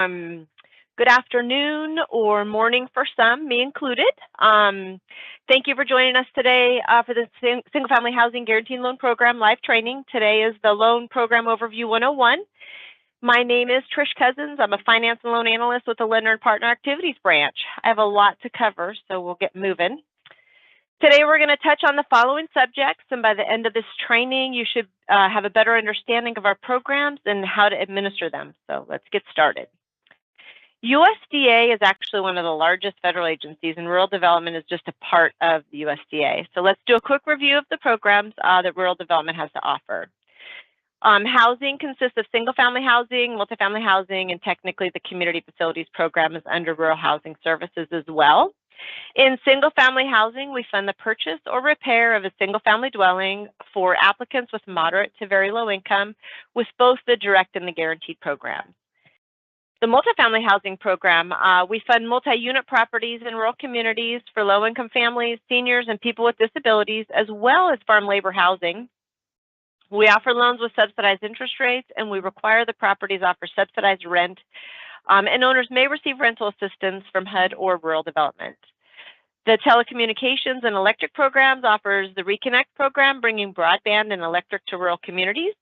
Good afternoon or morning for some, me included. Thank you for joining us today for the Single Family Housing Guaranteed Loan Program live training. Today is the Loan Program Overview 101. My name is Trish Cousins. I'm a finance and loan analyst with the Lender and Partner Activities branch. I have a lot to cover, so we'll get moving. Today we're going to touch on the following subjects, and by the end of this training, you should have a better understanding of our programs and how to administer them. So let's get started. USDA is actually one of the largest federal agencies, and rural development is just a part of the USDA. So let's do a quick review of the programs that rural development has to offer. Housing consists of single-family housing, multifamily housing, and technically the community facilities program is under rural housing services as well. In single-family housing, we fund the purchase or repair of a single-family dwelling for applicants with moderate to very low income with both the direct and the guaranteed programs. The multifamily housing program, we fund multi-unit properties in rural communities for low-income families, seniors, and people with disabilities, as well as farm labor housing. We offer loans with subsidized interest rates, and we require the properties offer subsidized rent, and owners may receive rental assistance from HUD or rural development. The telecommunications and electric programs offers the Reconnect program, bringing broadband and electric to rural communities.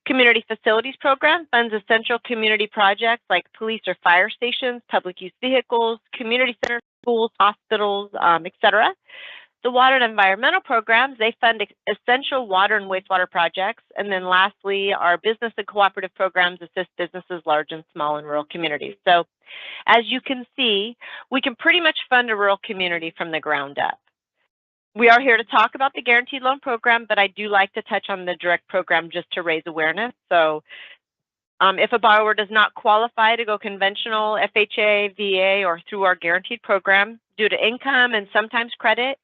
Community Facilities Program funds essential community projects like police or fire stations, public use vehicles, community centers, schools, hospitals, etc. The Water and Environmental Programs, they fund essential water and wastewater projects. And then lastly, our business and cooperative programs assist businesses large and small in rural communities. So as you can see, we can pretty much fund a rural community from the ground up. We are here to talk about the Guaranteed Loan Program, but I do like to touch on the direct program just to raise awareness. So if a borrower does not qualify to go conventional, FHA, VA, or through our Guaranteed Program, due to income and sometimes credit,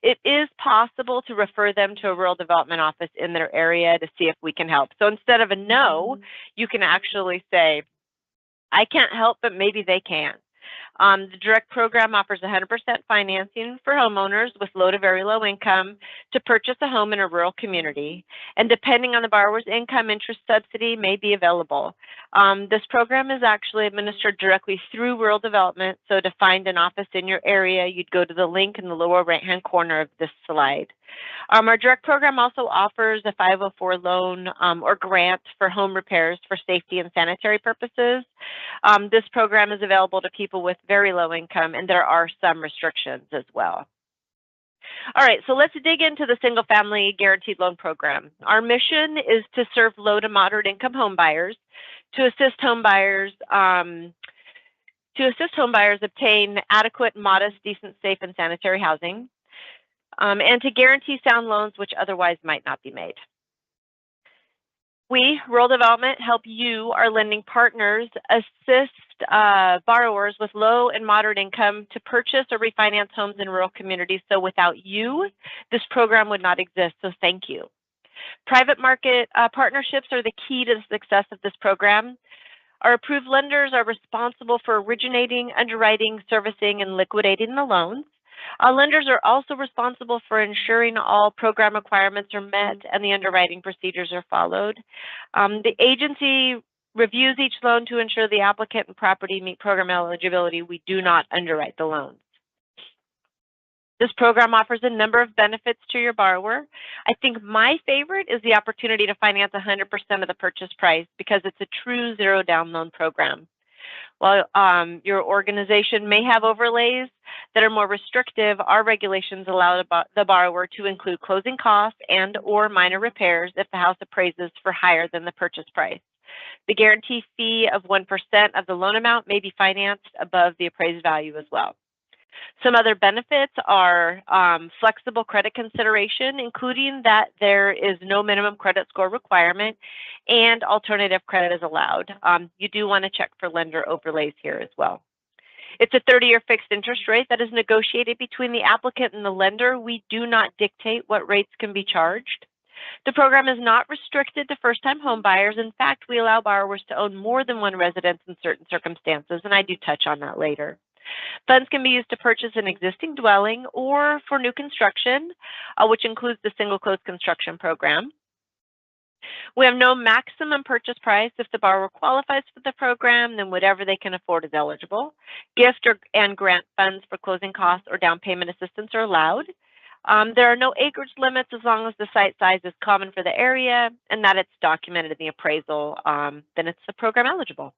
it is possible to refer them to a rural development office in their area to see if we can help. So instead of a no, you can actually say, I can't help, but maybe they can. The direct program offers 100% financing for homeowners with low to very low income to purchase a home in a rural community. And depending on the borrower's income, interest subsidy may be available. This program is actually administered directly through rural development. So to find an office in your area, you'd go to the link in the lower right-hand corner of this slide. Our direct program also offers a 504 loan or grant for home repairs for safety and sanitary purposes. This program is available to people with very low income, and there are some restrictions as well. All right, so let's dig into the Single Family Guaranteed Loan Program. Our mission is to serve low to moderate income home buyers, to assist home buyers obtain adequate, modest, decent, safe, and sanitary housing, and to guarantee sound loans which otherwise might not be made. We, Rural Development, help you, our lending partners, assist borrowers with low and moderate income to purchase or refinance homes in rural communities. So without you, this program would not exist, so thank you. Private market partnerships are the key to the success of this program. Our approved lenders are responsible for originating, underwriting, servicing, and liquidating the loans. Lenders are also responsible for ensuring all program requirements are met and the underwriting procedures are followed. The agency reviews each loan to ensure the applicant and property meet program eligibility. We do not underwrite the loans. This program offers a number of benefits to your borrower. I think my favorite is the opportunity to finance 100% of the purchase price because it's a true zero down loan program. While your organization may have overlays that are more restrictive, our regulations allow the borrower to include closing costs and or minor repairs if the house appraises for higher than the purchase price. The guarantee fee of 1% of the loan amount may be financed above the appraised value as well. Some other benefits are flexible credit consideration, including that there is no minimum credit score requirement and alternative credit is allowed. You do want to check for lender overlays here as well. It's a 30-year fixed interest rate that is negotiated between the applicant and the lender. We do not dictate what rates can be charged. The program is not restricted to first-time home buyers. In fact, we allow borrowers to own more than one residence in certain circumstances, and I do touch on that later. Funds can be used to purchase an existing dwelling or for new construction, which includes the single close construction program. We have no maximum purchase price. If the borrower qualifies for the program, then whatever they can afford is eligible. Gift and grant funds for closing costs or down payment assistance are allowed. There are no acreage limits as long as the site size is common for the area and that it's documented in the appraisal, then it's the program eligible.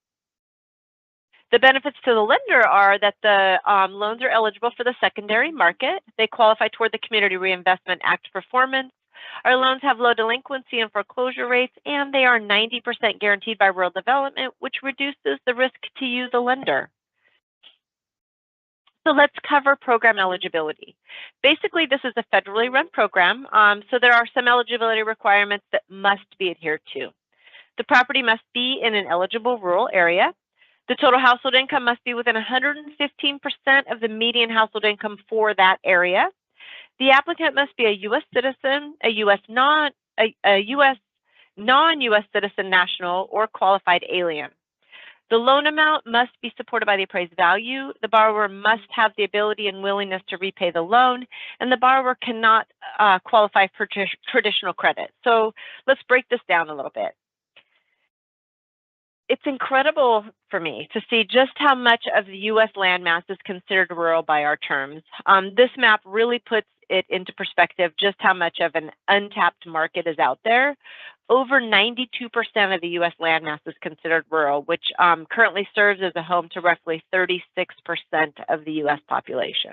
The benefits to the lender are that the loans are eligible for the secondary market. They qualify toward the Community Reinvestment Act performance. Our loans have low delinquency and foreclosure rates, and they are 90% guaranteed by Rural Development, which reduces the risk to you, the lender. So let's cover program eligibility. Basically, this is a federally run program, so there are some eligibility requirements that must be adhered to. The property must be in an eligible rural area. The total household income must be within 115% of the median household income for that area. The applicant must be a U.S. citizen, a U.S. non-U.S. citizen national, or qualified alien. The loan amount must be supported by the appraised value. The borrower must have the ability and willingness to repay the loan, and the borrower cannot qualify for traditional credit. So let's break this down a little bit. It's incredible for me to see just how much of the U.S. landmass is considered rural by our terms. This map really puts it into perspective just how much of an untapped market is out there. Over 92% of the U.S. landmass is considered rural, which currently serves as a home to roughly 36% of the U.S. population.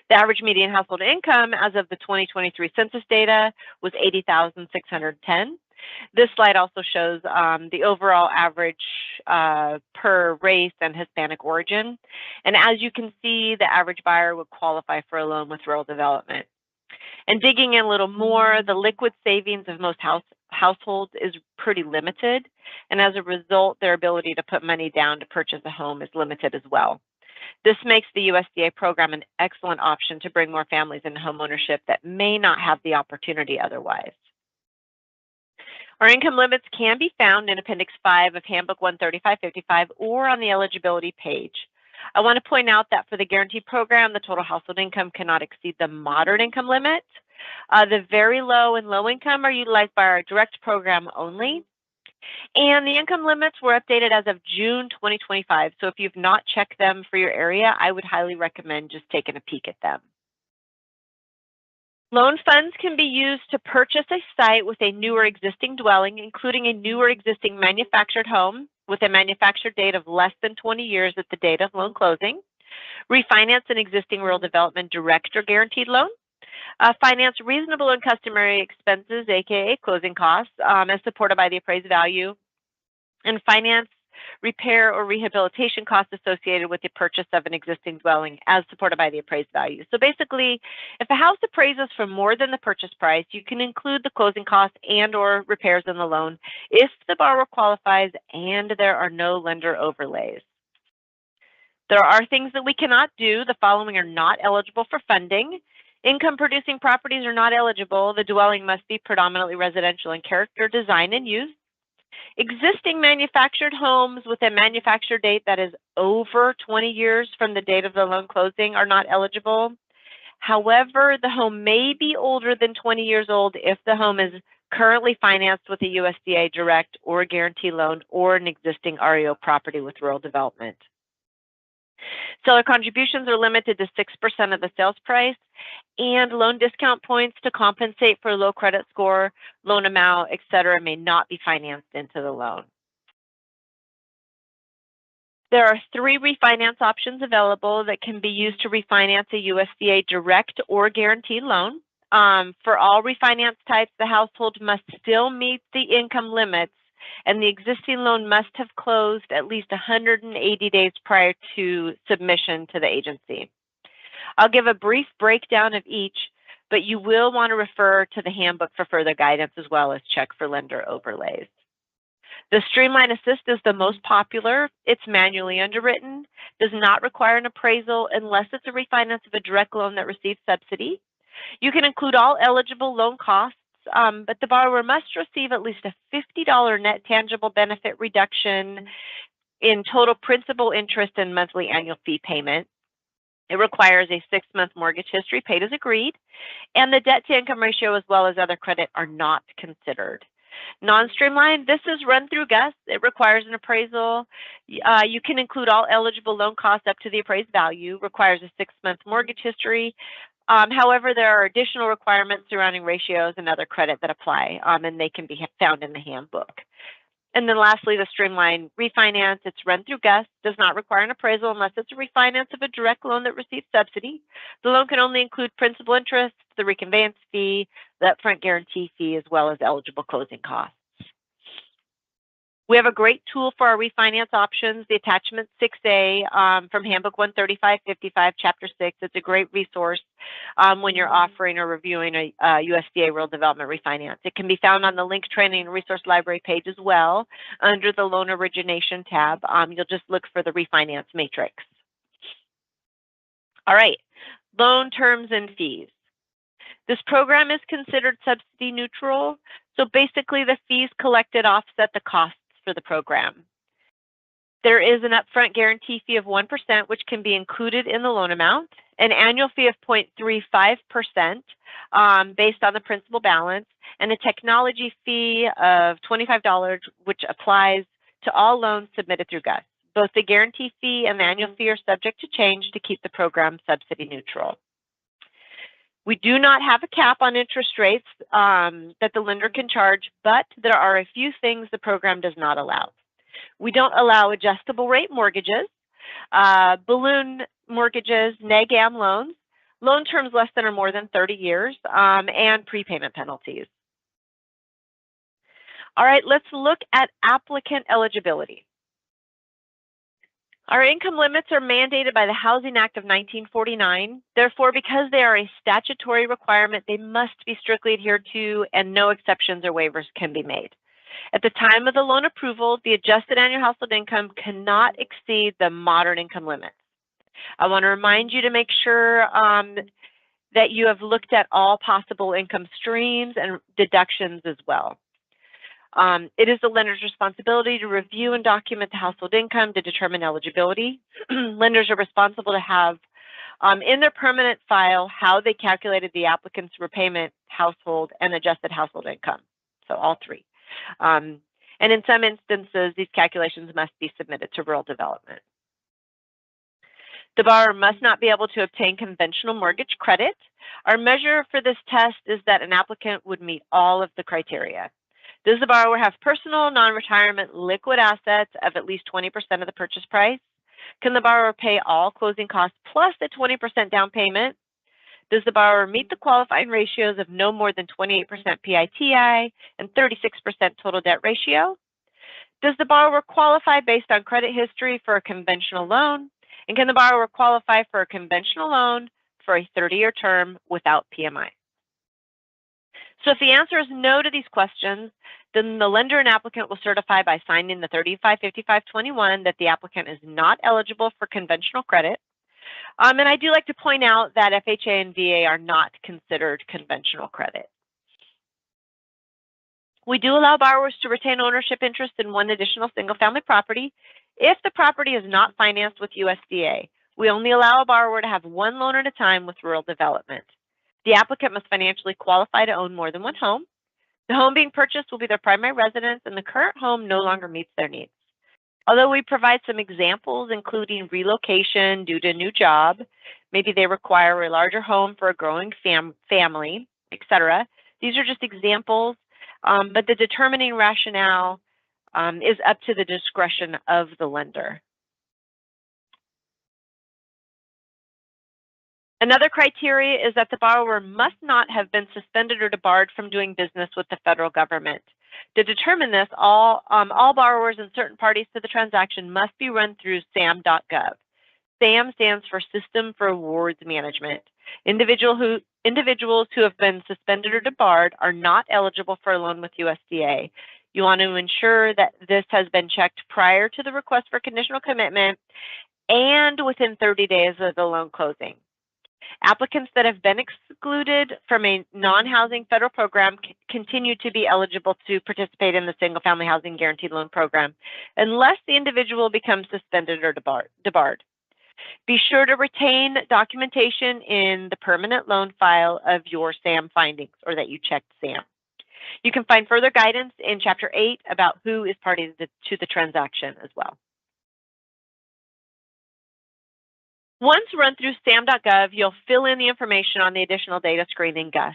The average median household income as of the 2023 census data was $80,610. This slide also shows the overall average per race and Hispanic origin. And as you can see, the average buyer would qualify for a loan with Rural Development. And digging in a little more, the liquid savings of most households is pretty limited. And as a result, their ability to put money down to purchase a home is limited as well. This makes the USDA program an excellent option to bring more families into homeownership that may not have the opportunity otherwise. Our income limits can be found in Appendix 5 of Handbook 13555 or on the eligibility page. I want to point out that for the guaranteed program, the total household income cannot exceed the moderate income limit. The very low and low income are utilized by our direct program only. And the income limits were updated as of June 2025. So if you've not checked them for your area, I would highly recommend just taking a peek at them. Loan funds can be used to purchase a site with a new or existing dwelling, including a new or existing manufactured home with a manufactured date of less than 20 years at the date of loan closing, refinance an existing Rural Development direct or guaranteed loan, finance reasonable and customary expenses, aka closing costs, as supported by the appraised value, and finance repair or rehabilitation costs associated with the purchase of an existing dwelling as supported by the appraised value. So basically, if a house appraises for more than the purchase price, you can include the closing costs and or repairs in the loan if the borrower qualifies and there are no lender overlays. There are things that we cannot do. The following are not eligible for funding. Income producing properties are not eligible. The dwelling must be predominantly residential in character, design, and use. Existing manufactured homes with a manufacture date that is over 20 years from the date of the loan closing are not eligible. However, the home may be older than 20 years old if the home is currently financed with a USDA direct or guarantee loan or an existing REO property with Rural Development. Seller contributions are limited to 6% of the sales price, and loan discount points to compensate for low credit score, loan amount, etc., may not be financed into the loan. There are 3 refinance options available that can be used to refinance a USDA direct or guaranteed loan. For all refinance types, the household must still meet the income limits, and the existing loan must have closed at least 180 days prior to submission to the agency. I'll give a brief breakdown of each, but you will want to refer to the handbook for further guidance as well as check for lender overlays. The Streamline Assist is the most popular. It's manually underwritten, does not require an appraisal unless it's a refinance of a direct loan that receives subsidy. You can include all eligible loan costs, but the borrower must receive at least a $50 net tangible benefit reduction in total principal, interest, and monthly annual fee payment. It requires a 6-month mortgage history paid as agreed, and the debt-to-income ratio as well as other credit are not considered. Non-streamlined, this is run through GUS. It requires an appraisal. You can include all eligible loan costs up to the appraised value, requires a 6-month mortgage history. However, there are additional requirements surrounding ratios and other credit that apply, and they can be found in the handbook. And then lastly, the streamline refinance, it's run through GUS, does not require an appraisal unless it's a refinance of a direct loan that receives subsidy. The loan can only include principal interest, the reconveyance fee, the upfront guarantee fee, as well as eligible closing costs. We have a great tool for our refinance options, the attachment 6A from Handbook 135-55, Chapter 6. It's a great resource when you're offering or reviewing a USDA Rural Development refinance. It can be found on the Link Training and Resource Library page as well under the Loan Origination tab. You'll just look for the refinance matrix. All right, loan terms and fees. This program is considered subsidy neutral. So basically the fees collected offset the costs for the program. There is an upfront guarantee fee of 1%, which can be included in the loan amount, an annual fee of 0.35% based on the principal balance, and a technology fee of $25, which applies to all loans submitted through GUS. Both the guarantee fee and the annual fee are subject to change to keep the program subsidy neutral. We do not have a cap on interest rates that the lender can charge, but there are a few things the program does not allow. We don't allow adjustable rate mortgages, balloon mortgages, neg-am loans, loan terms less than or more than 30 years, and prepayment penalties. All right, let's look at applicant eligibility. Our income limits are mandated by the Housing Act of 1949. Therefore, because they are a statutory requirement, they must be strictly adhered to and no exceptions or waivers can be made. At the time of the loan approval, the adjusted annual household income cannot exceed the modern income limits. I want to remind you to make sure that you have looked at all possible income streams and deductions as well. It is the lender's responsibility to review and document the household income to determine eligibility. Lenders are responsible to have in their permanent file how they calculated the applicant's repayment, household, and adjusted household income. So all three. And in some instances, these calculations must be submitted to rural development. The borrower must not be able to obtain conventional mortgage credit. Our measure for this test is that an applicant would meet all of the criteria. Does the borrower have personal, non-retirement, liquid assets of at least 20% of the purchase price? Can the borrower pay all closing costs plus a 20% down payment? Does the borrower meet the qualifying ratios of no more than 28% PITI and 36% total debt ratio? Does the borrower qualify based on credit history for a conventional loan? And can the borrower qualify for a conventional loan for a 30-year term without PMI? So if the answer is no to these questions, then the lender and applicant will certify by signing the 355521 that the applicant is not eligible for conventional credit. And I do like to point out that FHA and VA are not considered conventional credit. We do allow borrowers to retain ownership interest in one additional single-family property if the property is not financed with USDA. We only allow a borrower to have one loan at a time with rural development. The applicant must financially qualify to own more than one home. The home being purchased will be their primary residence, and the current home no longer meets their needs. Although we provide some examples, including relocation due to a new job, maybe they require a larger home for a growing family, etc. These are just examples, but the determining rationale is up to the discretion of the lender. Another criteria is that the borrower must not have been suspended or debarred from doing business with the federal government. To determine this, all borrowers and certain parties to the transaction must be run through SAM.gov. SAM stands for System for Awards Management. Individuals who have been suspended or debarred are not eligible for a loan with USDA. You want to ensure that this has been checked prior to the request for conditional commitment and within 30 days of the loan closing. Applicants that have been excluded from a non-housing federal program continue to be eligible to participate in the single-family housing guaranteed loan program unless the individual becomes suspended or debarred. Be sure to retain documentation in the permanent loan file of your SAM findings, or that you checked SAM. You can find further guidance in Chapter 8 about who is party to the transaction as well. Once run through SAM.gov, you'll fill in the information on the additional data screen in GUS.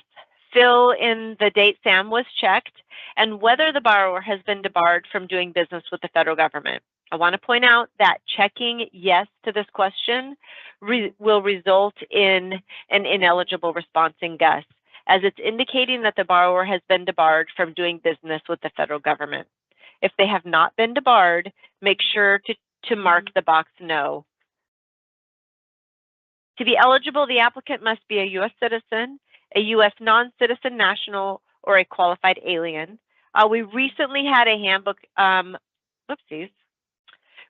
Fill in the date SAM was checked and whether the borrower has been debarred from doing business with the federal government. I want to point out that checking yes to this question will result in an ineligible response in GUS, as it's indicating that the borrower has been debarred from doing business with the federal government. If they have not been debarred, make sure to mark the box no. To be eligible, the applicant must be a U.S. citizen, a U.S. non-citizen national, or a qualified alien. We recently had a handbook,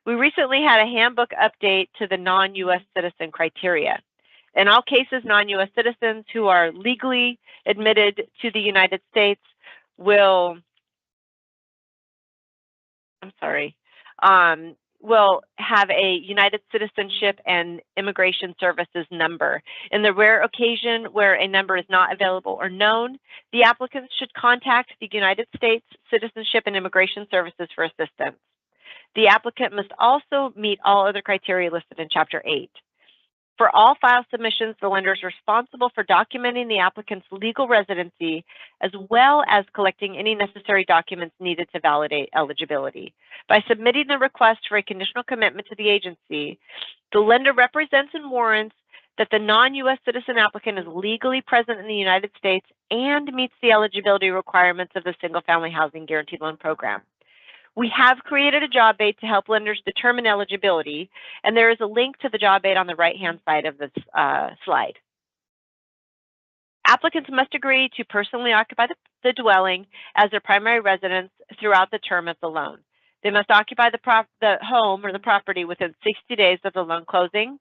We recently had a handbook update to the non-U.S. citizen criteria. In all cases, non-U.S. citizens who are legally admitted to the United States will have a United Citizenship and Immigration Services number. In the rare occasion where a number is not available or known, the applicants should contact the United States Citizenship and Immigration Services for assistance. The applicant must also meet all other criteria listed in Chapter 8. For all file submissions, the lender is responsible for documenting the applicant's legal residency, as well as collecting any necessary documents needed to validate eligibility. By submitting the request for a conditional commitment to the agency, the lender represents and warrants that the non-U.S. citizen applicant is legally present in the United States and meets the eligibility requirements of the Single-Family Housing Guaranteed Loan Program. We have created a job aid to help lenders determine eligibility, and there is a link to the job aid on the right-hand side of this slide. Applicants must agree to personally occupy the dwelling as their primary residence throughout the term of the loan. They must occupy the home or the property within 60 days of the loan closing,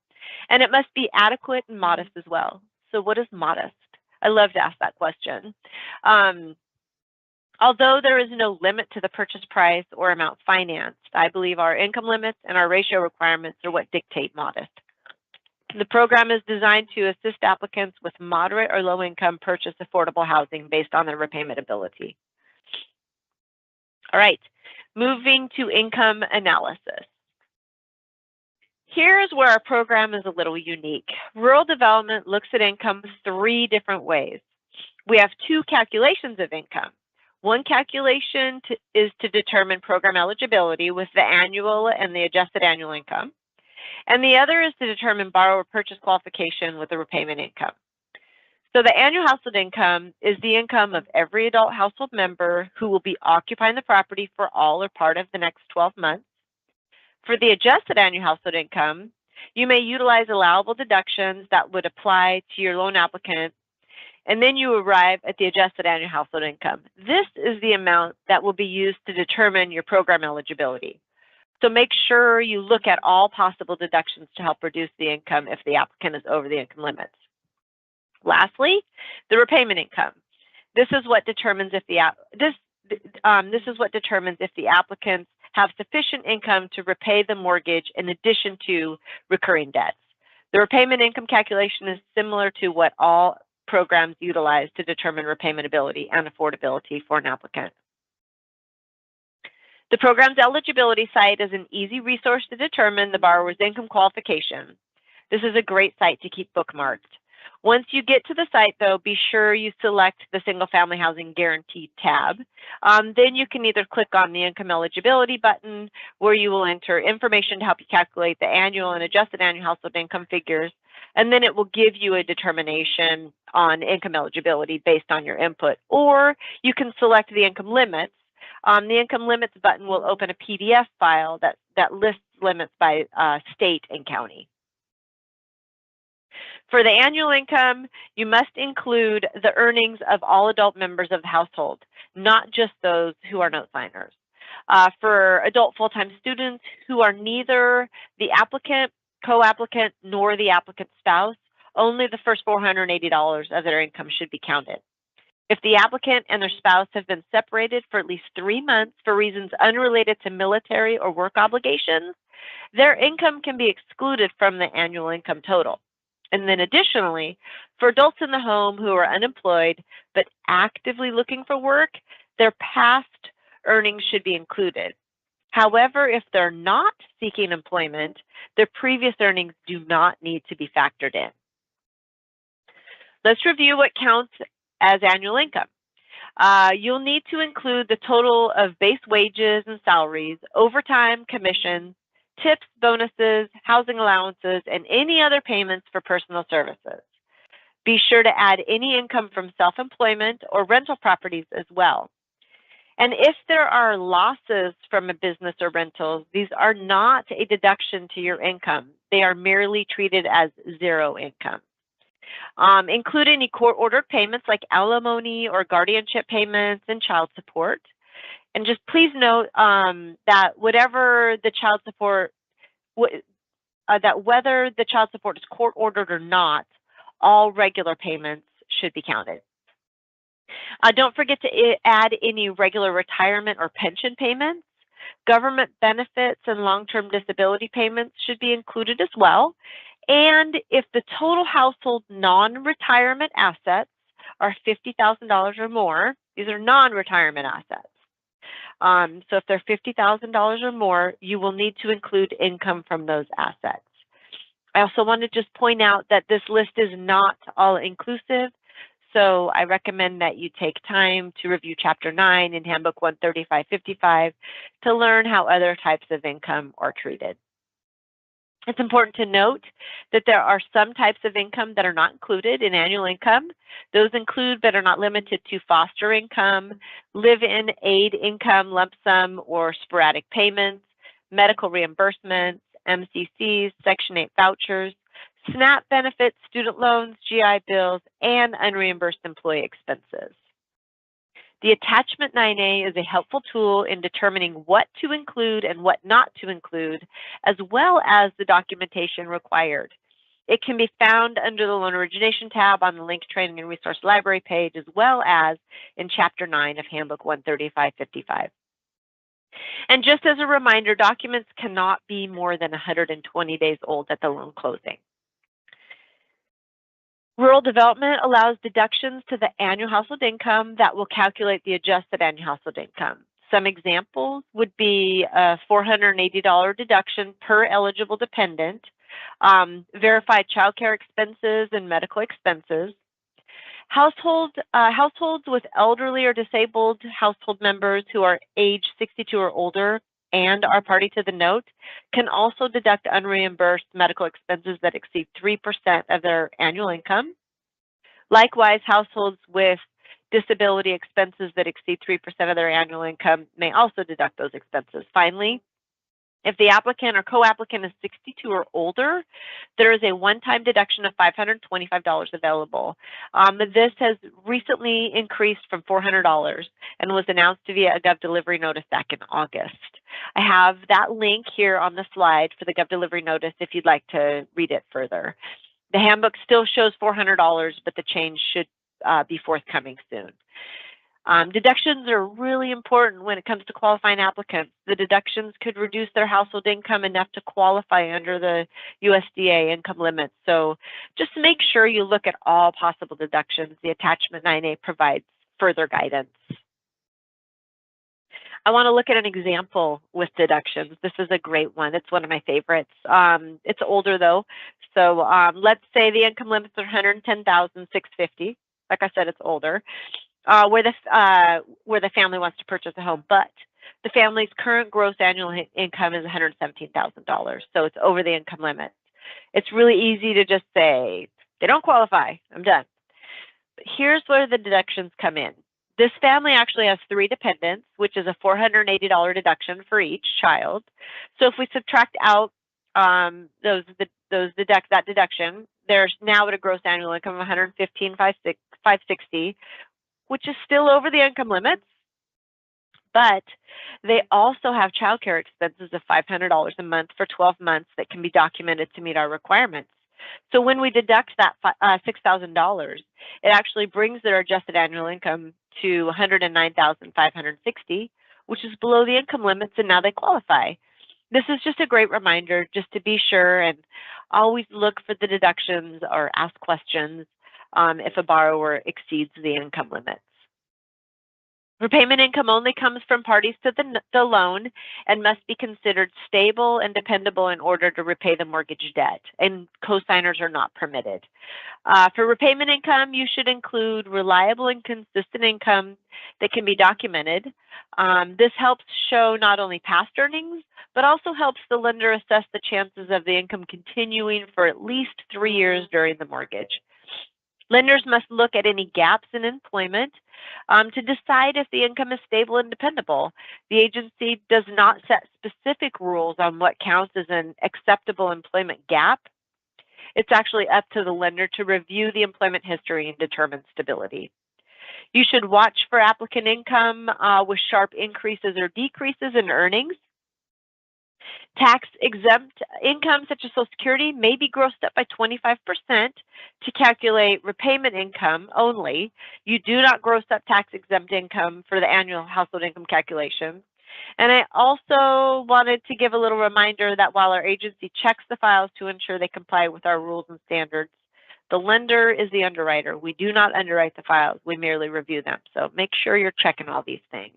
and it must be adequate and modest as well. So what is modest? I love to ask that question. Although there is no limit to the purchase price or amount financed, I believe our income limits and our ratio requirements are what dictate modest. The program is designed to assist applicants with moderate or low income purchase affordable housing based on their repayment ability. All right, moving to income analysis. Here's where our program is a little unique. Rural development looks at income 3 different ways. We have 2 calculations of income. One calculation is to determine program eligibility with the annual and the adjusted annual income. And the other is to determine borrower purchase qualification with the repayment income. So the annual household income is the income of every adult household member who will be occupying the property for all or part of the next 12 months. For the adjusted annual household income, you may utilize allowable deductions that would apply to your loan applicant, and then you arrive at the adjusted annual household income. This is the amount that will be used to determine your program eligibility. So make sure you look at all possible deductions to help reduce the income if the applicant is over the income limits. Lastly, the repayment income. This is what determines if the applicants have sufficient income to repay the mortgage in addition to recurring debts. The repayment income calculation is similar to what all programs utilize to determine repayment ability and affordability for an applicant. The program's eligibility site is an easy resource to determine the borrower's income qualification. This is a great site to keep bookmarked. Once you get to the site, though, be sure you select the Single Family Housing Guarantee tab. Then you can either click on the Income Eligibility button, where you will enter information to help you calculate the annual and adjusted annual household income figures, and then it will give you a determination on income eligibility based on your input. Or you can select the income limits. The income limits button will open a PDF file that lists limits by state and county. For the annual income, you must include the earnings of all adult members of the household, not just those who are note signers. For adult full-time students who are neither the applicant, co-applicant, nor the applicant's spouse, only the first $480 of their income should be counted. If the applicant and their spouse have been separated for at least 3 months for reasons unrelated to military or work obligations, their income can be excluded from the annual income total. And then additionally, for adults in the home who are unemployed but actively looking for work, their past earnings should be included. However, if they're not seeking employment, their previous earnings do not need to be factored in. Let's review what counts as annual income. You'll need to include the total of base wages and salaries, overtime, commissions, tips, bonuses, housing allowances, and any other payments for personal services. Be sure to add any income from self-employment or rental properties as well. And if there are losses from a business or rentals, these are not a deduction to your income. They are merely treated as zero income. Include any court-ordered payments like alimony or guardianship payments and child support. And just please note that whatever the child support, that whether the child support is court-ordered or not, all regular payments should be counted. Don't forget to add any regular retirement or pension payments. Government benefits and long-term disability payments should be included as well. And if the total household non-retirement assets are $50,000 or more, these are non-retirement assets. So if they're $50,000 or more, you will need to include income from those assets. I also want to just point out that this list is not all inclusive. So I recommend that you take time to review Chapter 9 in Handbook 135.55 to learn how other types of income are treated. It's important to note that there are some types of income that are not included in annual income. Those include but are not limited to foster income, live-in aid income, lump sum or sporadic payments, medical reimbursements, MCCs, Section 8 vouchers, SNAP benefits, student loans, GI bills, and unreimbursed employee expenses. The Attachment 9A is a helpful tool in determining what to include and what not to include, as well as the documentation required. It can be found under the Loan Origination tab on the Link Training and Resource Library page, as well as in Chapter 9 of Handbook 135.55. And just as a reminder, documents cannot be more than 120 days old at the loan closing. Rural development allows deductions to the annual household income that will calculate the adjusted annual household income. Some examples would be a $480 deduction per eligible dependent, verified child care expenses and medical expenses. Households with elderly or disabled household members who are age 62 or older and are party to the note can also deduct unreimbursed medical expenses that exceed 3% of their annual income. Likewise, households with disability expenses that exceed 3% of their annual income may also deduct those expenses. Finally, if the applicant or co-applicant is 62 or older, there is a one-time deduction of $525 available. This has recently increased from $400 and was announced via a Gov Delivery Notice back in August. I have that link here on the slide for the Gov Delivery Notice if you'd like to read it further. The handbook still shows $400, but the change should be forthcoming soon. Deductions are really important when it comes to qualifying applicants. The deductions could reduce their household income enough to qualify under the USDA income limits. So just make sure you look at all possible deductions. The Attachment 9A provides further guidance. I want to look at an example with deductions. This is a great one. It's one of my favorites. It's older though. So let's say the income limits are $110,650. Like I said, it's older. Where the family wants to purchase a home, but the family's current gross annual income is $117,000, so it's over the income limit. It's really easy to just say, they don't qualify, I'm done. But here's where the deductions come in. This family actually has 3 dependents, which is a $480 deduction for each child. So if we subtract out that deduction, there's now at a gross annual income of $115,560, which is still over the income limits, but they also have child care expenses of $500 a month for 12 months that can be documented to meet our requirements. So when we deduct that $6,000, it actually brings their adjusted annual income to $109,560, which is below the income limits, and now they qualify. This is just a great reminder just to be sure and always look for the deductions or ask questions if a borrower exceeds the income limits. Repayment income only comes from parties to the loan and must be considered stable and dependable in order to repay the mortgage debt, and cosigners are not permitted. For repayment income, you should include reliable and consistent income that can be documented. This helps show not only past earnings, but also helps the lender assess the chances of the income continuing for at least 3 years during the mortgage. Lenders must look at any gaps in employment to decide if the income is stable and dependable. The agency does not set specific rules on what counts as an acceptable employment gap. It's actually up to the lender to review the employment history and determine stability. You should watch for applicant income with sharp increases or decreases in earnings. Tax-exempt income, such as Social Security, may be grossed up by 25% to calculate repayment income only. You do not gross up tax-exempt income for the annual household income calculation. And I also wanted to give a little reminder that while our agency checks the files to ensure they comply with our rules and standards, the lender is the underwriter. We do not underwrite the files. We merely review them. So make sure you're checking all these things.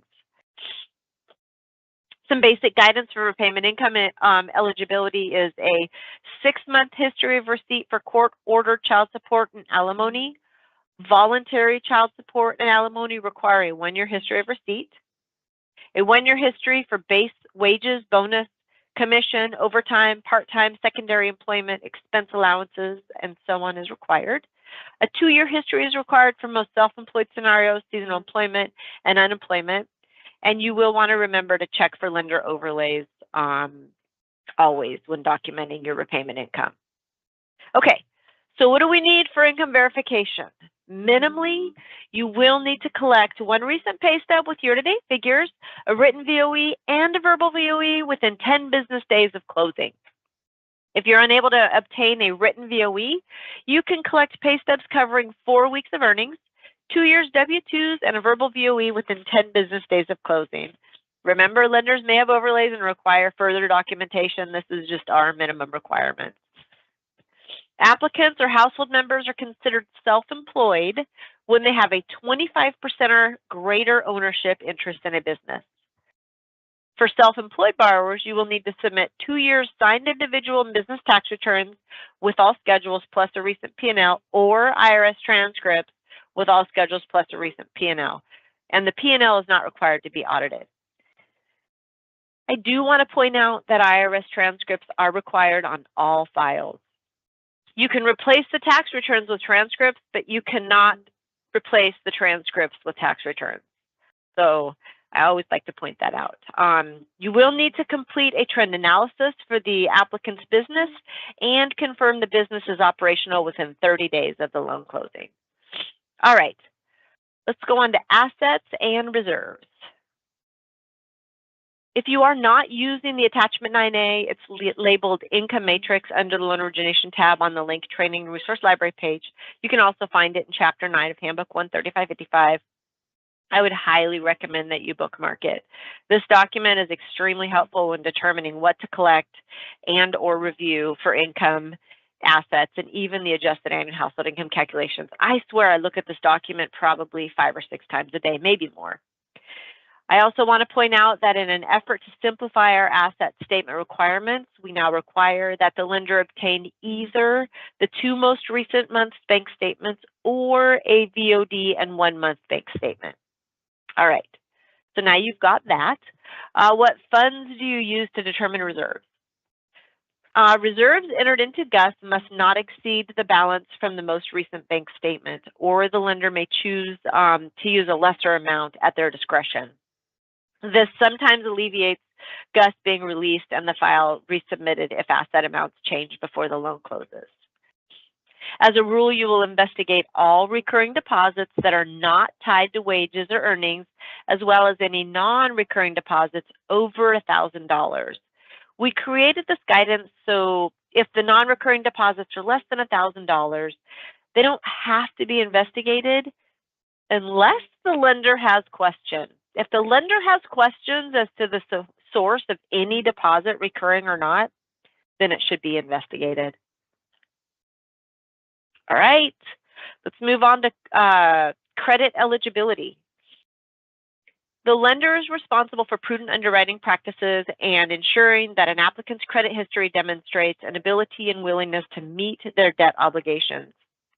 Some basic guidance for repayment income eligibility is a 6-month history of receipt for court-ordered child support and alimony. Voluntary child support and alimony require a 1-year history of receipt. A 1-year history for base wages, bonus, commission, overtime, part-time, secondary employment, expense allowances, and so on is required. A 2-year history is required for most self-employed scenarios, seasonal employment, and unemployment. And you will want to remember to check for lender overlays always when documenting your repayment income. Okay, so what do we need for income verification? Minimally, you will need to collect 1 recent pay stub with year-to-date figures, a written VOE, and a verbal VOE within 10 business days of closing. If you're unable to obtain a written VOE, you can collect pay stubs covering 4 weeks of earnings, 2 years W-2s, and a verbal VOE within 10 business days of closing. Remember, lenders may have overlays and require further documentation. This is just our minimum requirements. Applicants or household members are considered self-employed when they have a 25% or greater ownership interest in a business. For self-employed borrowers, you will need to submit 2 years signed individual and business tax returns with all schedules plus a recent P&L, or IRS transcripts with all schedules plus a recent P&L. And the P&L is not required to be audited. I do want to point out that IRS transcripts are required on all files. You can replace the tax returns with transcripts, but you cannot replace the transcripts with tax returns. So I always like to point that out. You will need to complete a trend analysis for the applicant's business and confirm the business is operational within 30 days of the loan closing. All right, let's go on to assets and reserves. If you are not using the attachment 9A, it's labeled Income Matrix under the Loan Origination tab on the Link Training Resource Library page. You can also find it in Chapter 9 of Handbook 13555. I would highly recommend that you bookmark it. This document is extremely helpful when determining what to collect and or review for income, assets, and even the adjusted annual household income calculations. I swear I look at this document probably 5 or 6 times a day, maybe more. I also want to point out that in an effort to simplify our asset statement requirements, we now require that the lender obtain either the 2 most recent months bank statements or a VOD and 1-month bank statement. All right, so now you've got that. What funds do you use to determine reserves? Reserves entered into GUS must not exceed the balance from the most recent bank statement, or the lender may choose to use a lesser amount at their discretion. This sometimes alleviates GUS being released and the file resubmitted if asset amounts change before the loan closes. As a rule, you will investigate all recurring deposits that are not tied to wages or earnings, as well as any non-recurring deposits over $1,000. We created this guidance so if the non-recurring deposits are less than $1,000, they don't have to be investigated unless the lender has questions. If the lender has questions as to the source of any deposit, recurring or not, then it should be investigated. All right, let's move on to credit eligibility. The lender is responsible for prudent underwriting practices and ensuring that an applicant's credit history demonstrates an ability and willingness to meet their debt obligations.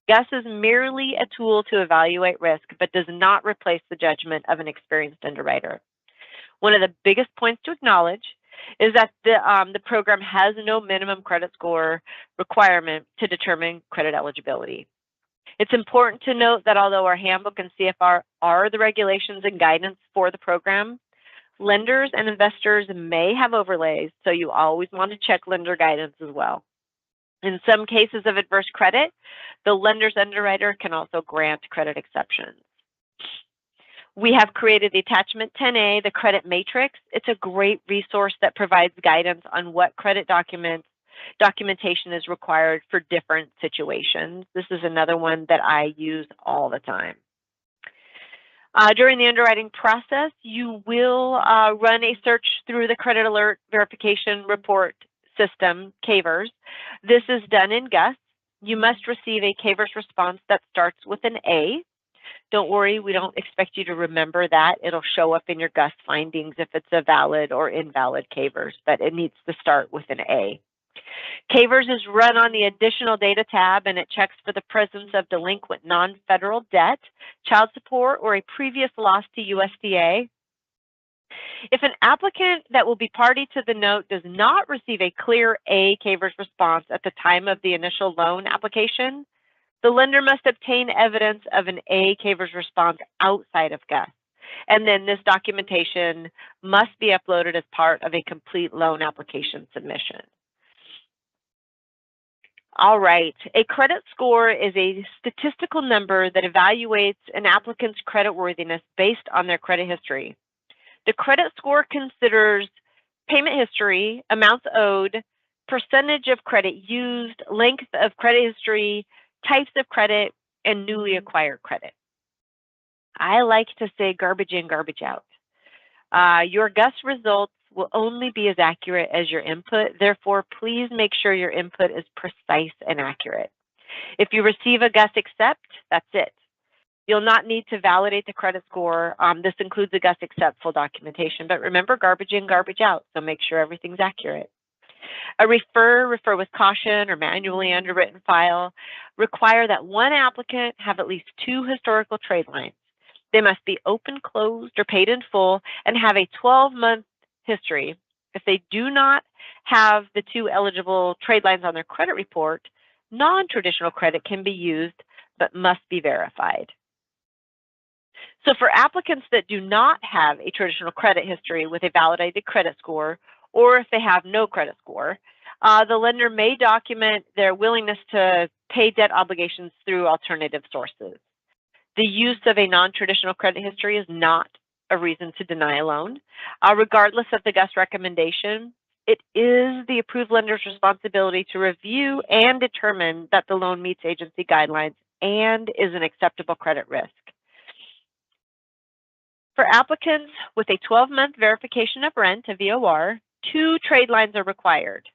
GUS is merely a tool to evaluate risk, but does not replace the judgment of an experienced underwriter. One of the biggest points to acknowledge is that the program has no minimum credit score requirement to determine credit eligibility. It's important to note that although our handbook and CFR are the regulations and guidance for the program, lenders and investors may have overlays, so you always want to check lender guidance as well. In some cases of adverse credit, the lender's underwriter can also grant credit exceptions. We have created the attachment 10A, the credit matrix. It's a great resource that provides guidance on what credit documentation is required for different situations. This is another one that I use all the time. During the underwriting process, you will run a search through the Credit Alert Verification Report System, CAVERS. This is done in GUS. You must receive a CAVERS response that starts with an A. Don't worry, we don't expect you to remember that. It'll show up in your GUS findings if it's a valid or invalid CAVERS, but it needs to start with an A. CAVERS is run on the Additional Data tab, and it checks for the presence of delinquent non-federal debt, child support, or a previous loss to USDA. If an applicant that will be party to the note does not receive a clear A CAVERS response at the time of the initial loan application, the lender must obtain evidence of an A CAVERS response outside of GUS. And then this documentation must be uploaded as part of a complete loan application submission. All right, a credit score is a statistical number that evaluates an applicant's creditworthiness based on their credit history. The credit score considers payment history, amounts owed, percentage of credit used, length of credit history, types of credit, and newly acquired credit. I like to say garbage in, garbage out. Your GUS results will only be as accurate as your input. Therefore, please make sure your input is precise and accurate. If you receive a GUS accept, that's it. You'll not need to validate the credit score. This includes the GUS accept full documentation, but remember, garbage in, garbage out, so make sure everything's accurate. A refer with caution, or manually underwritten file require that one applicant have at least 2 historical trade lines. They must be open, closed, or paid in full, and have a 12-month history. If they do not have the 2 eligible trade lines on their credit report, non-traditional credit can be used, but must be verified. So for applicants that do not have a traditional credit history with a validated credit score, or if they have no credit score, the lender may document their willingness to pay debt obligations through alternative sources. The use of a non-traditional credit history is not a reason to deny a loan. Regardless of the GUS recommendation, it is the approved lender's responsibility to review and determine that the loan meets agency guidelines and is an acceptable credit risk. For applicants with a 12-month verification of rent, a VOR, 2 trade lines are required.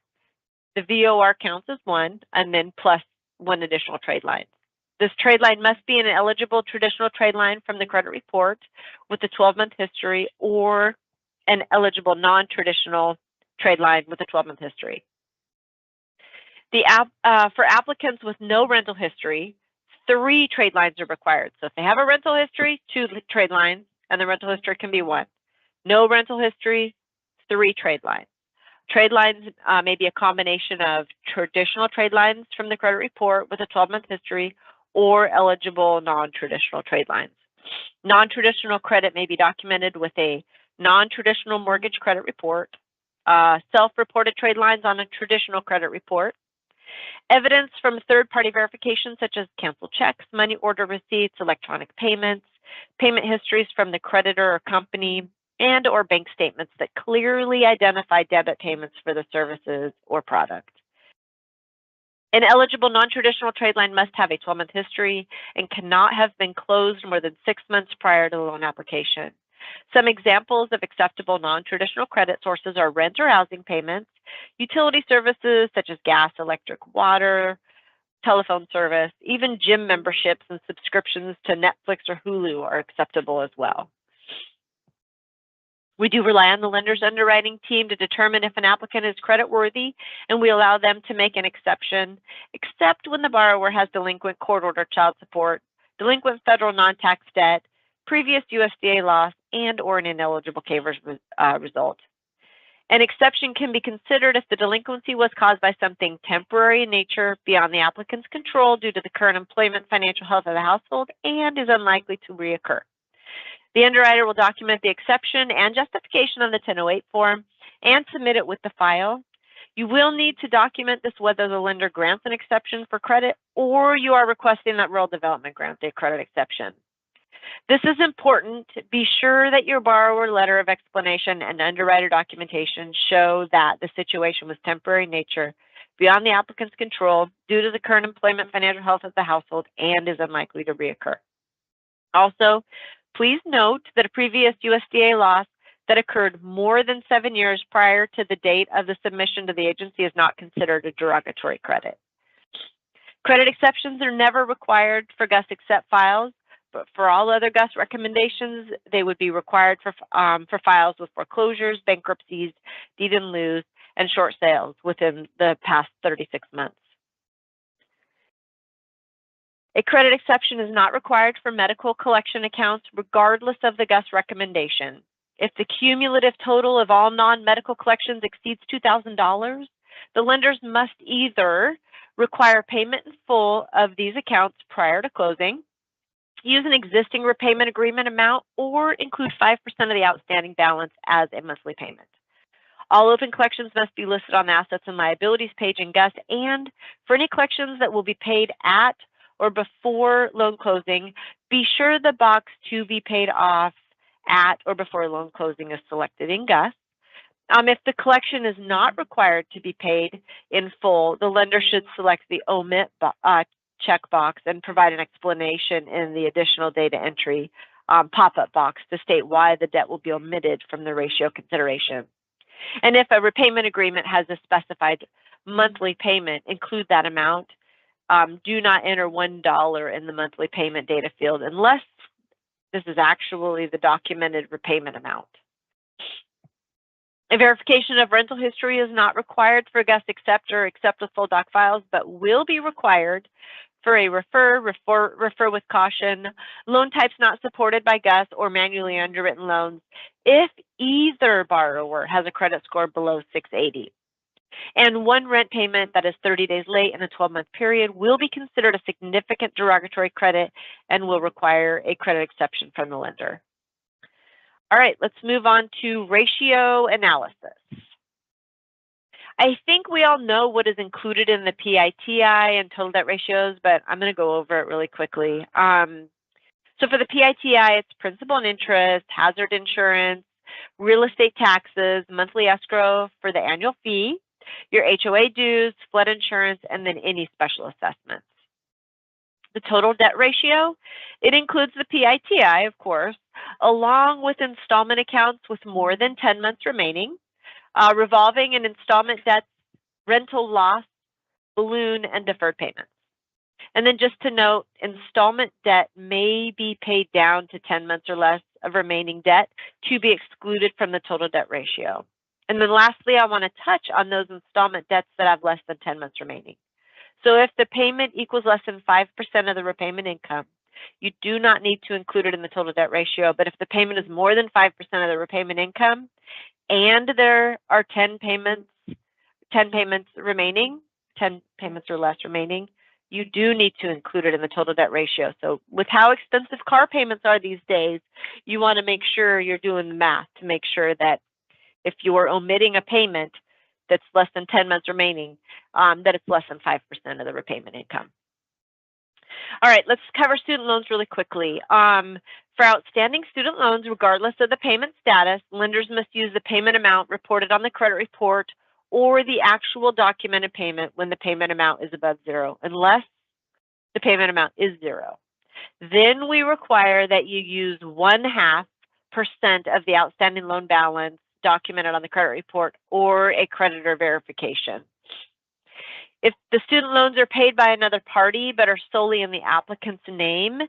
The VOR counts as 1, and then plus 1 additional trade line. This trade line must be an eligible traditional trade line from the credit report with a 12-month history, or an eligible non-traditional trade line with a 12-month history. For applicants with no rental history, 3 trade lines are required. So if they have a rental history, 2 trade lines, and the rental history can be 1. No rental history, 3 trade lines. Trade lines may be a combination of traditional trade lines from the credit report with a 12-month history, or eligible non-traditional trade lines. Non-traditional credit may be documented with a non-traditional mortgage credit report, self-reported trade lines on a traditional credit report, evidence from third-party verification such as canceled checks, money order receipts, electronic payments, payment histories from the creditor or company, and or bank statements that clearly identify debit payments for the services or product. An eligible non-traditional trade line must have a 12-month history and cannot have been closed more than 6 months prior to the loan application. Some examples of acceptable non-traditional credit sources are rent or housing payments, utility services such as gas, electric, water, telephone service, even gym memberships and subscriptions to Netflix or Hulu are acceptable as well. We do rely on the lender's underwriting team to determine if an applicant is creditworthy, and we allow them to make an exception, except when the borrower has delinquent court-ordered child support, delinquent federal non-tax debt, previous USDA loss, and or an ineligible CAVERS result. An exception can be considered if the delinquency was caused by something temporary in nature beyond the applicant's control due to the current employment, financial health of the household, and is unlikely to reoccur. The underwriter will document the exception and justification on the 1008 form and submit it with the file. You will need to document this whether the lender grants an exception for credit or you are requesting that rural development grant a credit exception. This is important. Be sure that your borrower letter of explanation and underwriter documentation show that the situation was temporary in nature, beyond the applicant's control, due to the current employment, financial health of the household, and is unlikely to reoccur. Also, please note that a previous USDA loss that occurred more than 7 years prior to the date of the submission to the agency is not considered a derogatory credit. Credit exceptions are never required for GUS accept files, but for all other GUS recommendations, they would be required for files with foreclosures, bankruptcies, deed in lieu, and short sales within the past 36 months. A credit exception is not required for medical collection accounts, regardless of the GUS recommendation. If the cumulative total of all non-medical collections exceeds $2,000, the lenders must either require payment in full of these accounts prior to closing, use an existing repayment agreement amount, or include 5% of the outstanding balance as a monthly payment. All open collections must be listed on the assets and liabilities page in GUS, and for any collections that will be paid at or before loan closing, be sure the box to be paid off at or before loan closing is selected in GUS. If the collection is not required to be paid in full, the lender should select the omit checkbox and provide an explanation in the additional data entry pop-up box to state why the debt will be omitted from the ratio consideration. And if a repayment agreement has a specified monthly payment, include that amount. Do not enter $1 in the monthly payment data field unless this is actually the documented repayment amount. A verification of rental history is not required for GUS accept or accept with full doc files, but will be required for a refer with caution, loan types not supported by GUS, or manually underwritten loans if either borrower has a credit score below 680. And one rent payment that is 30 days late in a 12-month period will be considered a significant derogatory credit and will require a credit exception from the lender. All right, let's move on to ratio analysis. I think we all know what is included in the PITI and total debt ratios, but I'm going to go over it really quickly. So for the PITI, it's principal and interest, hazard insurance, real estate taxes, monthly escrow for the annual fee, your HOA dues, flood insurance, and then any special assessments. The total debt ratio, it includes the PITI, of course, along with installment accounts with more than 10 months remaining, revolving and installment debts, rental loss, balloon, and deferred payments. And then just to note, installment debt may be paid down to 10 months or less of remaining debt to be excluded from the total debt ratio. And then lastly, I want to touch on those installment debts that have less than 10 months remaining. So if the payment equals less than 5% of the repayment income, you do not need to include it in the total debt ratio. But if the payment is more than 5% of the repayment income and there are 10 payments remaining, 10 payments or less remaining, you do need to include it in the total debt ratio. So with how expensive car payments are these days, you want to make sure you're doing the math to make sure that if you are omitting a payment that's less than 10 months remaining, that it's less than 5% of the repayment income. All right, let's cover student loans really quickly. For outstanding student loans, regardless of the payment status, lenders must use the payment amount reported on the credit report or the actual documented payment when the payment amount is above zero, unless the payment amount is zero. Then we require that you use 1/2 of the outstanding loan balance documented on the credit report or a creditor verification. If the student loans are paid by another party but are solely in the applicant's name,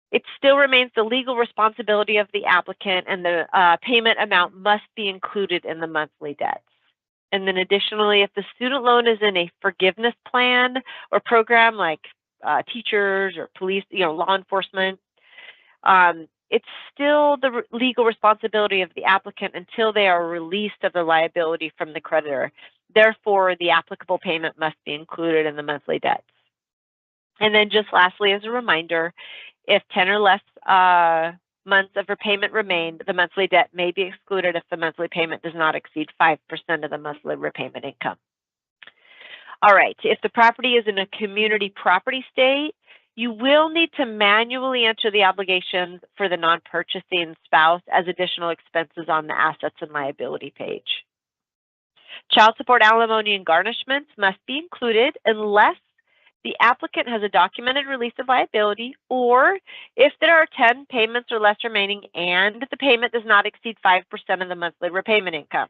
it still remains the legal responsibility of the applicant, and the payment amount must be included in the monthly debts. And then additionally, if the student loan is in a forgiveness plan or program like teachers or police, law enforcement, it's still the legal responsibility of the applicant until they are released of the liability from the creditor. Therefore, the applicable payment must be included in the monthly debts. And then just lastly, as a reminder, if 10 or less months of repayment remain, the monthly debt may be excluded if the monthly payment does not exceed 5% of the monthly repayment income. All right, if the property is in a community property state, you will need to manually enter the obligations for the non-purchasing spouse as additional expenses on the assets and liability page. Child support, alimony, and garnishments must be included unless the applicant has a documented release of liability, or if there are 10 payments or less remaining and the payment does not exceed 5% of the monthly repayment income.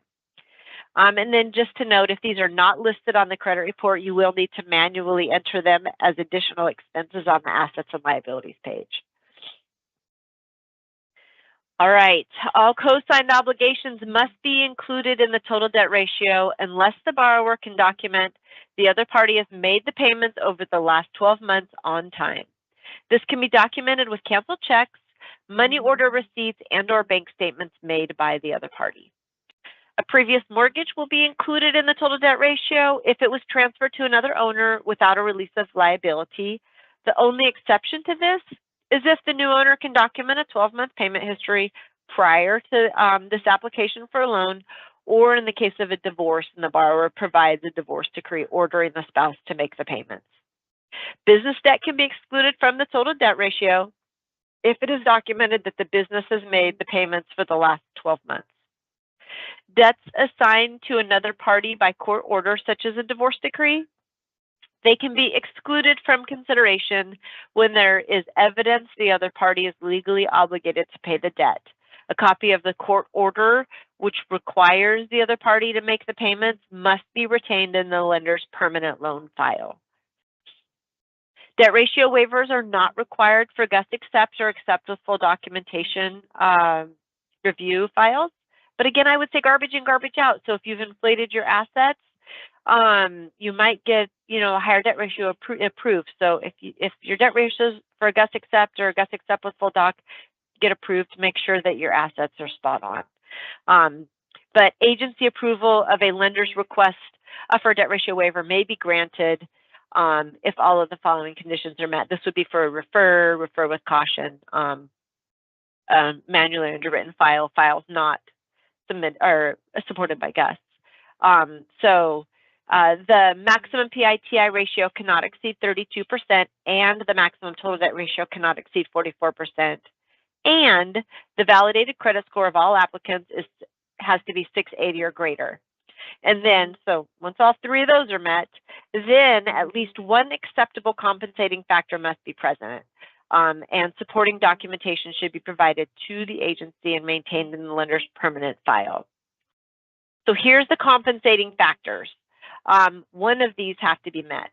And then just to note, if these are not listed on the credit report, you will need to manually enter them as additional expenses on the assets and liabilities page. All right, all co-signed obligations must be included in the total debt ratio unless the borrower can document the other party has made the payments over the last 12 months on time. This can be documented with canceled checks, money order receipts, and/or bank statements made by the other party. A previous mortgage will be included in the total debt ratio if it was transferred to another owner without a release of liability. The only exception to this is if the new owner can document a 12-month payment history prior to this application for a loan, or in the case of a divorce and the borrower provides a divorce decree ordering the spouse to make the payments. Business debt can be excluded from the total debt ratio if it is documented that the business has made the payments for the last 12 months. Debts assigned to another party by court order, such as a divorce decree, they can be excluded from consideration when there is evidence the other party is legally obligated to pay the debt. A copy of the court order, which requires the other party to make the payments, must be retained in the lender's permanent loan file. Debt ratio waivers are not required for gust accept or accept with full documentation review files. But again, I would say garbage in, garbage out. So if you've inflated your assets, you might get, a higher debt ratio approved. So if your debt ratios for a gust accept or a gust accept with full doc get approved, to make sure that your assets are spot on. But agency approval of a lender's request for a debt ratio waiver may be granted if all of the following conditions are met. This would be for a refer with caution, manually underwritten files not supported by gusts. The maximum PITI ratio cannot exceed 32%, and the maximum total debt ratio cannot exceed 44%. And the validated credit score of all applicants has to be 680 or greater. And then, so once all three of those are met, then at least one acceptable compensating factor must be present. And supporting documentation should be provided to the agency and maintained in the lender's permanent file. So here's the compensating factors. One of these have to be met.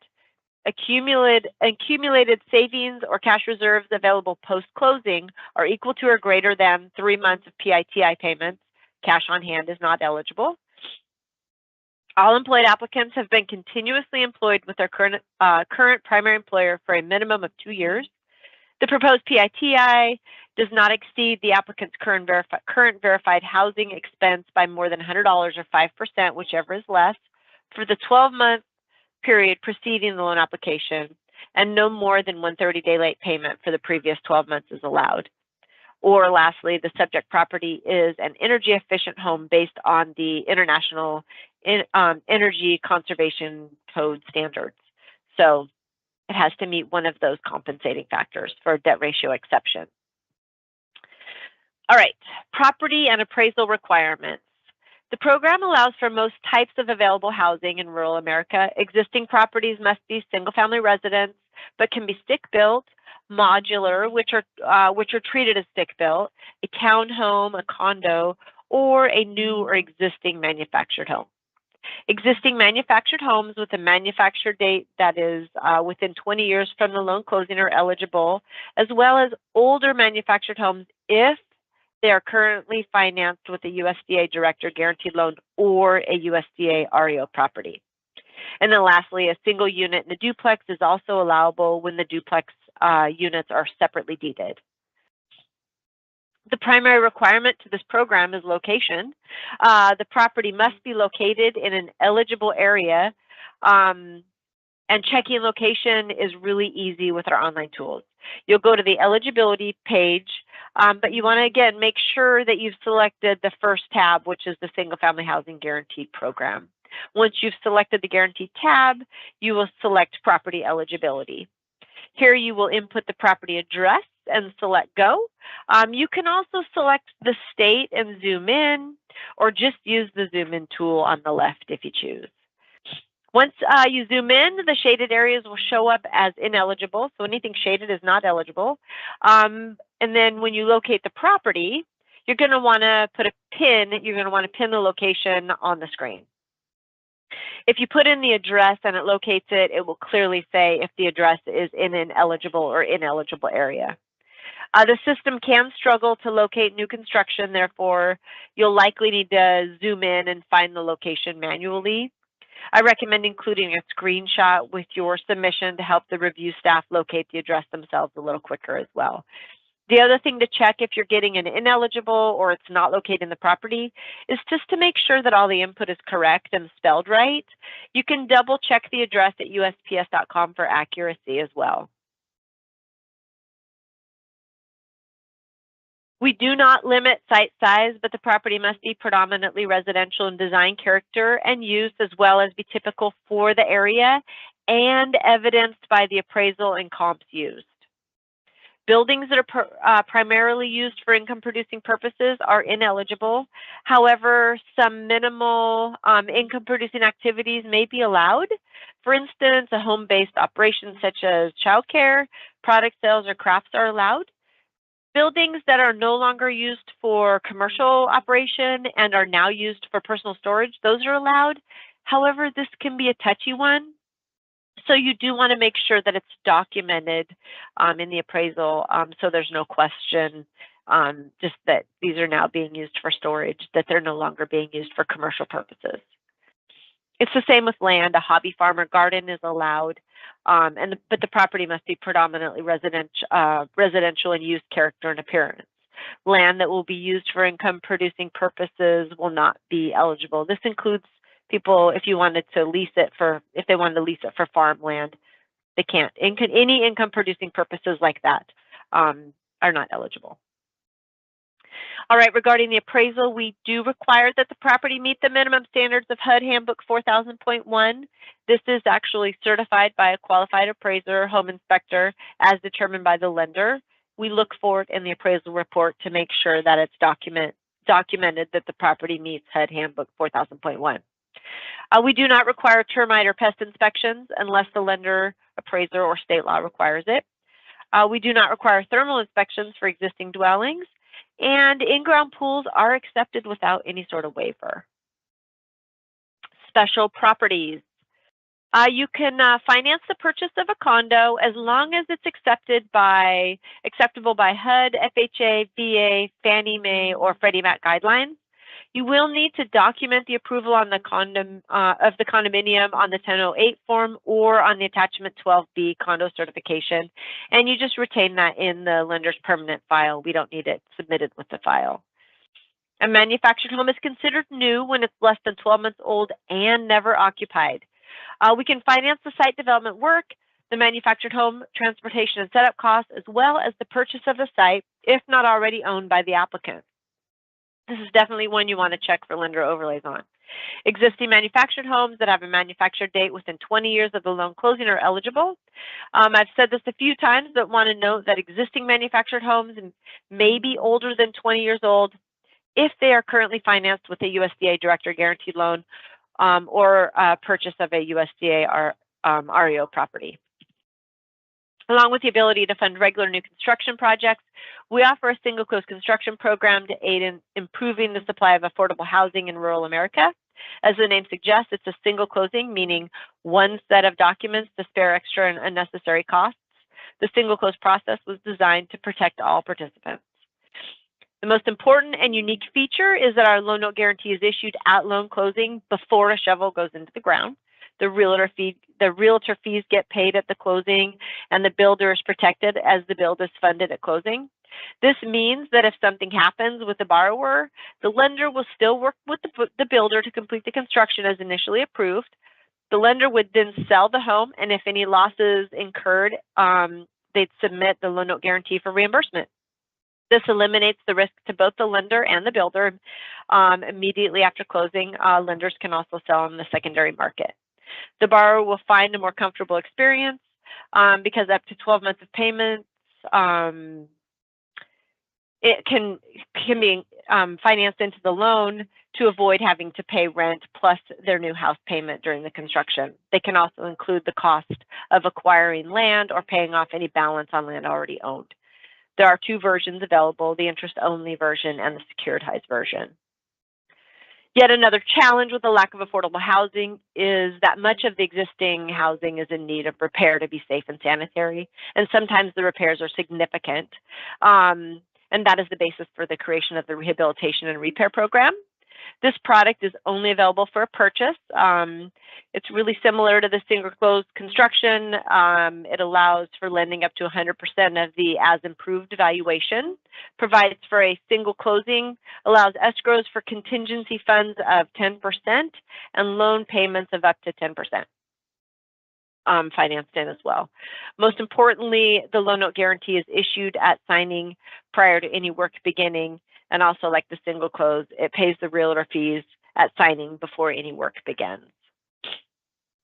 Accumulated savings or cash reserves available post-closing are equal to or greater than 3 months of PITI payments. Cash on hand is not eligible. All employed applicants have been continuously employed with their current primary employer for a minimum of 2 years. The proposed PITI does not exceed the applicant's current verified housing expense by more than $100 or 5%, whichever is less, for the 12-month period preceding the loan application, and no more than 1 30-day late payment for the previous 12 months is allowed. Or lastly, the subject property is an energy-efficient home based on the International Energy Conservation Code standards. So it has to meet one of those compensating factors for a debt ratio exception. All right, property and appraisal requirements. The program allows for most types of available housing in rural America. Existing properties must be single-family residence, but can be stick-built, modular, which are treated as stick-built, a townhome, a condo, or a new or existing manufactured home. Existing manufactured homes with a manufacture date that is within 20 years from the loan closing are eligible, as well as older manufactured homes if they are currently financed with a USDA direct or guaranteed loan or a USDA REO property. And then lastly, a single unit in a duplex is also allowable when the duplex units are separately deeded. The primary requirement to this program is location. The property must be located in an eligible area, and checking location is really easy with our online tools. You'll go to the eligibility page, but you want to, again, make sure that you've selected the first tab, which is the Single Family Housing Guarantee Program. Once you've selected the Guarantee tab, you will select Property Eligibility. Here you will input the property address and select Go. You can also select the state and zoom in, or just use the zoom in tool on the left if you choose. Once you zoom in, the shaded areas will show up as ineligible, so anything shaded is not eligible. And then when you locate the property, you're going to want to put a pin, you're going to want to pin the location on the screen. If you put in the address and it locates it, it will clearly say if the address is in an eligible or ineligible area. The system can struggle to locate new construction, therefore you'll likely need to zoom in and find the location manually. I recommend including a screenshot with your submission to help the review staff locate the address themselves a little quicker as well. The other thing to check if you're getting an ineligible or it's not located in the property is just to make sure that all the input is correct and spelled right. You can double check the address at USPS.com for accuracy as well. We do not limit site size, but the property must be predominantly residential in design, character, and use, as well as be typical for the area and evidenced by the appraisal and comps used. Buildings that are primarily used for income-producing purposes are ineligible. However, some minimal income-producing activities may be allowed. For instance, a home-based operation such as childcare, product sales, or crafts are allowed. Buildings that are no longer used for commercial operation and are now used for personal storage, those are allowed. However, this can be a touchy one. So you do want to make sure that it's documented in the appraisal, so there's no question just that these are now being used for storage, that they're no longer being used for commercial purposes. It's the same with land. A hobby farm or garden is allowed, but the property must be predominantly residential in use, character, and appearance. Land that will be used for income-producing purposes will not be eligible. This includes people, if you wanted to lease it if they wanted to lease it for farmland, they can't. Any income-producing purposes like that are not eligible. All right, regarding the appraisal, we do require that the property meet the minimum standards of HUD Handbook 4000.1. This is actually certified by a qualified appraiser or home inspector as determined by the lender. We look for it in the appraisal report to make sure that it's documented that the property meets HUD Handbook 4000.1. We do not require termite or pest inspections unless the lender, appraiser, or state law requires it. We do not require thermal inspections for existing dwellings, and in-ground pools are accepted without any sort of waiver. Special properties. You can finance the purchase of a condo as long as it's acceptable by HUD, FHA, VA, Fannie Mae, or Freddie Mac guidelines. You will need to document the approval on the of the condominium on the 1008 form or on the attachment 12B condo certification, and you just retain that in the lender's permanent file. We don't need it submitted with the file. A manufactured home is considered new when it's less than 12 months old and never occupied. We can finance the site development work, the manufactured home, transportation and setup costs, as well as the purchase of the site if not already owned by the applicant. This is definitely one you want to check for lender overlays on. Existing manufactured homes that have a manufactured date within 20 years of the loan closing are eligible. I've said this a few times, but want to note that existing manufactured homes may be older than 20 years old if they are currently financed with a USDA direct or guaranteed loan or purchase of a USDA REO property. Along with the ability to fund regular new construction projects, we offer a single close construction program to aid in improving the supply of affordable housing in rural America. As the name suggests, it's a single closing, meaning one set of documents to spare extra and unnecessary costs. The single close process was designed to protect all participants. The most important and unique feature is that our loan note guarantee is issued at loan closing before a shovel goes into the ground. The realtor fees get paid at the closing, and the builder is protected as the build is funded at closing. This means that if something happens with the borrower, the lender will still work with the builder to complete the construction as initially approved. The lender would then sell the home, and if any losses incurred, they'd submit the loan note guarantee for reimbursement. This eliminates the risk to both the lender and the builder. Immediately after closing, lenders can also sell on the secondary market. The borrower will find a more comfortable experience because up to 12 months of payments, it can be financed into the loan to avoid having to pay rent plus their new house payment during the construction. They can also include the cost of acquiring land or paying off any balance on land already owned. There are two versions available, the interest-only version and the securitized version. Yet another challenge with the lack of affordable housing is that much of the existing housing is in need of repair to be safe and sanitary, and sometimes the repairs are significant. And that is the basis for the creation of the Rehabilitation and Repair Program. This product is only available for a purchase. It's really similar to the single close construction. It allows for lending up to 100% of the as improved valuation, provides for a single closing, allows escrows for contingency funds of 10%, and loan payments of up to 10%. Financed in as well. Most importantly, the loan note guarantee is issued at signing prior to any work beginning, and also like the single close, it pays the realtor fees at signing before any work begins.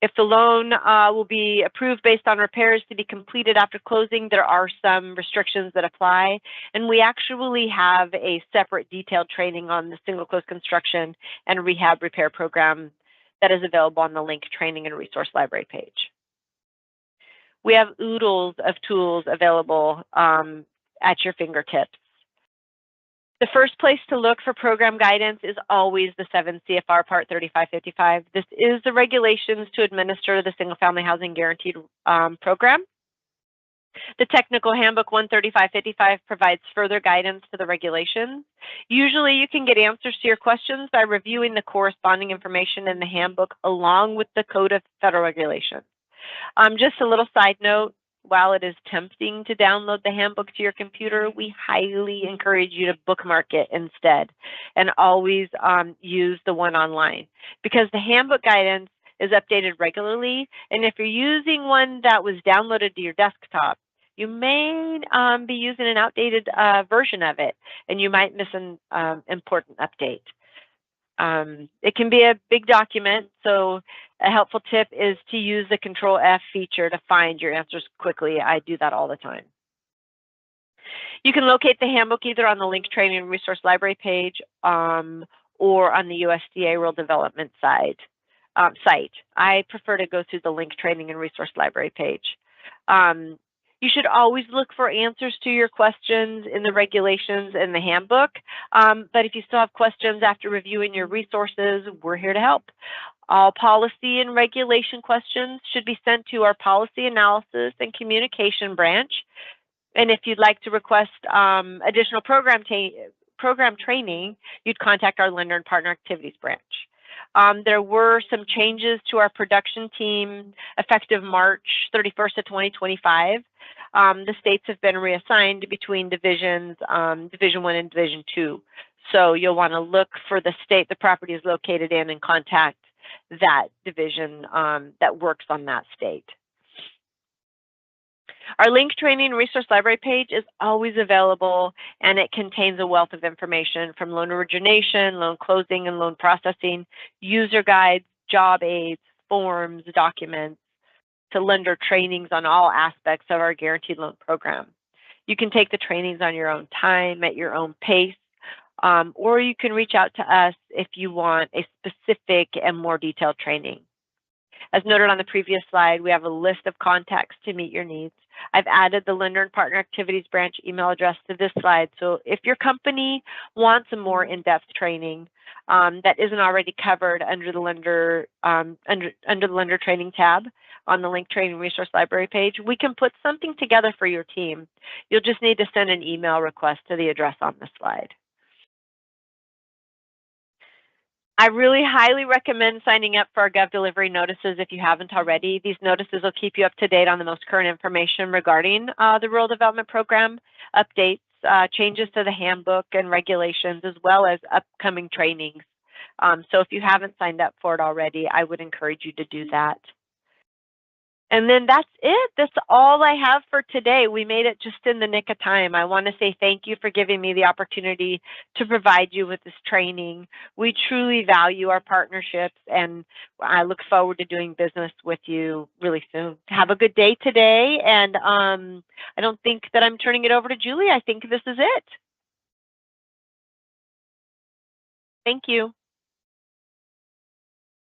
If the loan will be approved based on repairs to be completed after closing, there are some restrictions that apply, and we actually have a separate detailed training on the single close construction and rehab repair program that is available on the link training and resource library page. We have oodles of tools available at your fingertips. The first place to look for program guidance is always the 7 CFR Part 3555. This is the regulations to administer the Single Family Housing Guaranteed Program. The Technical Handbook 13555 provides further guidance to the regulations. Usually you can get answers to your questions by reviewing the corresponding information in the handbook along with the Code of Federal Regulations. Just a little side note, while it is tempting to download the handbook to your computer, we highly encourage you to bookmark it instead and always use the one online, because the handbook guidance is updated regularly, and if you're using one that was downloaded to your desktop, you may be using an outdated version of it, and you might miss an important update. It can be a big document, so a helpful tip is to use the Control F feature to find your answers quickly. I do that all the time. You can locate the handbook either on the Link Training and Resource Library page or on the USDA Rural Development site. I prefer to go through the Link Training and Resource Library page. You should always look for answers to your questions in the regulations and the handbook. But if you still have questions after reviewing your resources, we're here to help. All policy and regulation questions should be sent to our Policy Analysis and Communication branch. And if you'd like to request additional program training, you'd contact our Lender and Partner Activities branch. There were some changes to our production team effective March 31st of 2025. The states have been reassigned between divisions, Division 1 and Division 2. So you'll want to look for the state the property is located in and contact that division that works on that state. Our Link Training and Resource Library page is always available, and it contains a wealth of information from loan origination, loan closing, and loan processing, user guides, job aids, forms, documents, to lender trainings on all aspects of our guaranteed loan program. You can take the trainings on your own time, at your own pace, or you can reach out to us if you want a specific and more detailed training. As noted on the previous slide, we have a list of contacts to meet your needs. I've added the Lender and Partner Activities Branch email address to this slide. So if your company wants a more in-depth training that isn't already covered under the Lender under the Lender Training tab on the Link Training Resource Library page, we can put something together for your team. You'll just need to send an email request to the address on the slide. I really highly recommend signing up for our Gov Delivery notices if you haven't already. These notices will keep you up to date on the most current information regarding the Rural Development Program, updates, changes to the handbook and regulations, as well as upcoming trainings. So if you haven't signed up for it already, I would encourage you to do that. And then that's it. That's all I have for today. We made it just in the nick of time. I want to say thank you for giving me the opportunity to provide you with this training. We truly value our partnerships, and I look forward to doing business with you really soon. Have a good day today. And I don't think that I'm turning it over to Julie. I think this is it. Thank you.